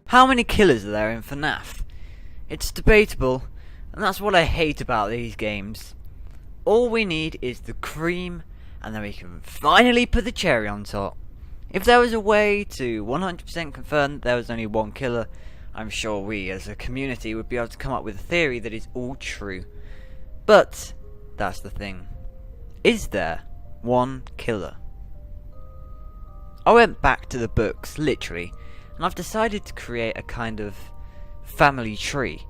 How many killers are there in Fnaf? It's debatable, and that's what I hate about these games. All we need is the cream, and then we can finally put the cherry on top. If there was a way to 100% confirm that there was only one killer, I'm sure we as a community would be able to come up with a theory that is all true. But that's the thing. Is there one killer? I went back to the books, literally, and I've decided to create a kind of family tree.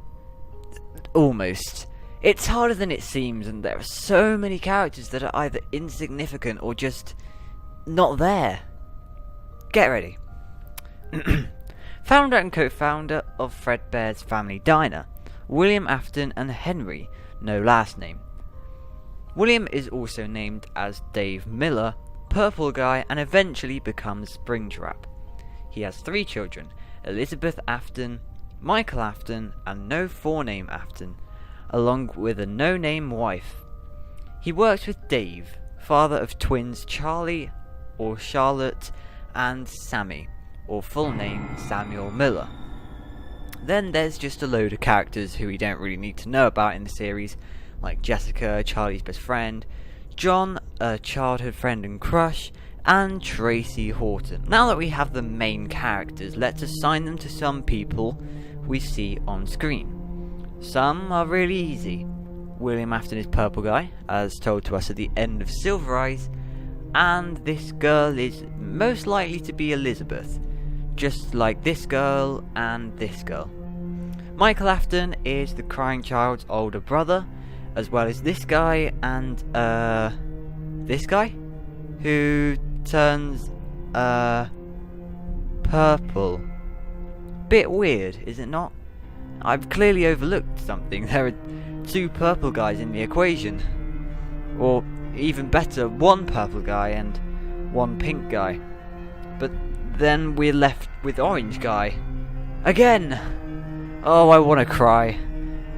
Almost. It's harder than it seems, and there are so many characters that are either insignificant or just not there. Get ready. Founder and co-founder of Fredbear's Family Diner, William Afton and Henry, no last name. William is also named as Dave Miller, Purple Guy, and eventually becomes Springtrap. He has 3 children, Elizabeth Afton, Michael Afton, and no forename Afton, along with a no-name wife. He works with Dave, father of twins Charlie, or Charlotte, and Sammy, or full name Samuel Miller. Then there's just a load of characters who we don't really need to know about in the series, like Jessica, Charlie's best friend, John, a childhood friend and crush, and Tracy Horton. Now that we have the main characters, let's assign them to some people we see on screen. Some are really easy. William Afton is Purple Guy, as told to us at the end of Silver Eyes, and this girl is most likely to be Elizabeth, just like this girl and this girl. Michael Afton is the crying child's older brother, as well as this guy and this guy, who turns purple. Bit weird, is it not? I've clearly overlooked something. There are 2 purple guys in the equation, or even better, 1 purple guy and 1 pink guy. But then we're left with orange guy again. Oh, I want to cry.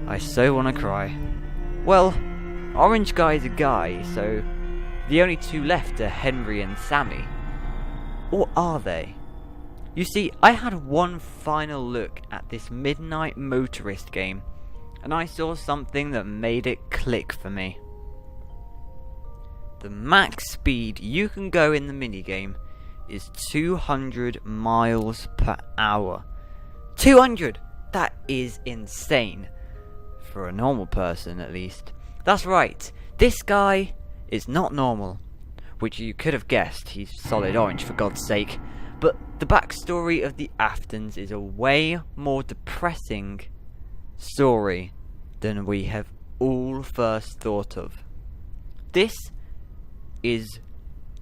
I so want to cry. Well, orange guy is a guy, so the only 2 left are Henry and Sammy. Or are they? You see, I had one final look at this Midnight Motorist game, and I saw something that made it click for me. The max speed you can go in the minigame is 200 miles per hour. 200! That is insane. For a normal person, at least. That's right, this guy is not normal. Which you could have guessed, he's solid orange for God's sake. But the backstory of the Aftons is a way more depressing story than we have all first thought of. This is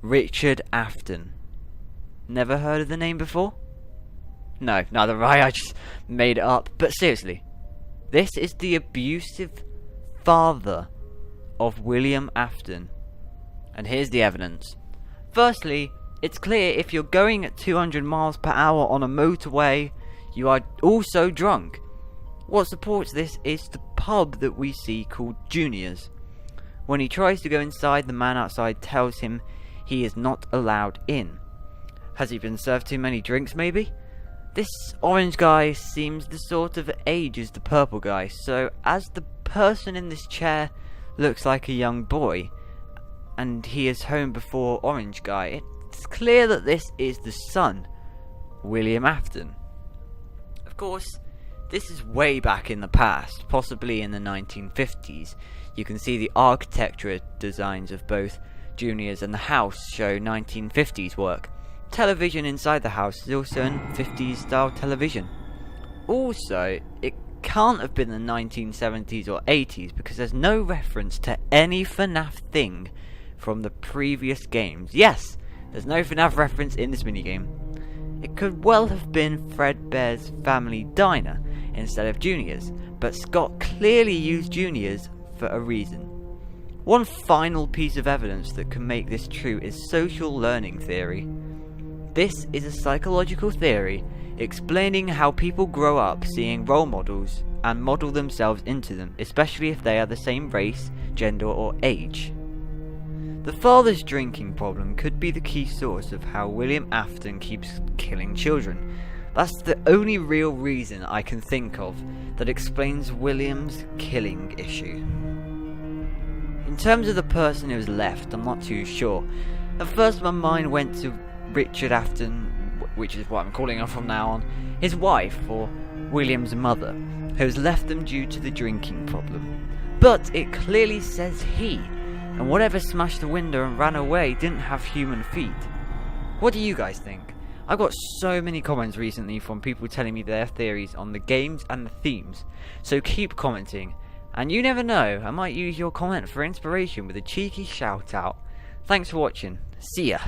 Richard Afton. Never heard of the name before? No, neither have I just made it up. But seriously, this is the abusive father of William Afton. And here's the evidence. Firstly, it's clear if you're going at 200 miles per hour on a motorway, you are also drunk. What supports this is the pub that we see called Junior's. When he tries to go inside, the man outside tells him he is not allowed in. Has he been served too many drinks, maybe? This orange guy seems the sort of age as the purple guy, so as the person in this chair looks like a young boy, and he is home before orange guy, it's clear that this is the son, William Afton. Of course, this is way back in the past, possibly in the 1950s. You can see the architecture designs of both Junior's and the house show 1950s work. Television inside the house is also in 50s style television. Also, it can't have been the 1970s or 80s because there's no reference to any FNAF thing from the previous games. Yes, there's no FNAF reference in this minigame. It could well have been Fredbear's Family Diner instead of Junior's, but Scott clearly used Junior's for a reason. One final piece of evidence that can make this true is social learning theory. This is a psychological theory explaining how people grow up seeing role models and model themselves into them, especially if they are the same race, gender, or age. The father's drinking problem could be the key source of how William Afton keeps killing children. That's the only real reason I can think of that explains William's killing issue. In terms of the person who was left, I'm not too sure. At first my mind went to Richard Afton, which is what I'm calling her from now on, his wife, or William's mother, who has left them due to the drinking problem. But it clearly says he, and whatever smashed the window and ran away didn't have human feet. What do you guys think? I've got so many comments recently from people telling me their theories on the games and the themes, so keep commenting. And you never know, I might use your comment for inspiration with a cheeky shout out. Thanks for watching. See ya.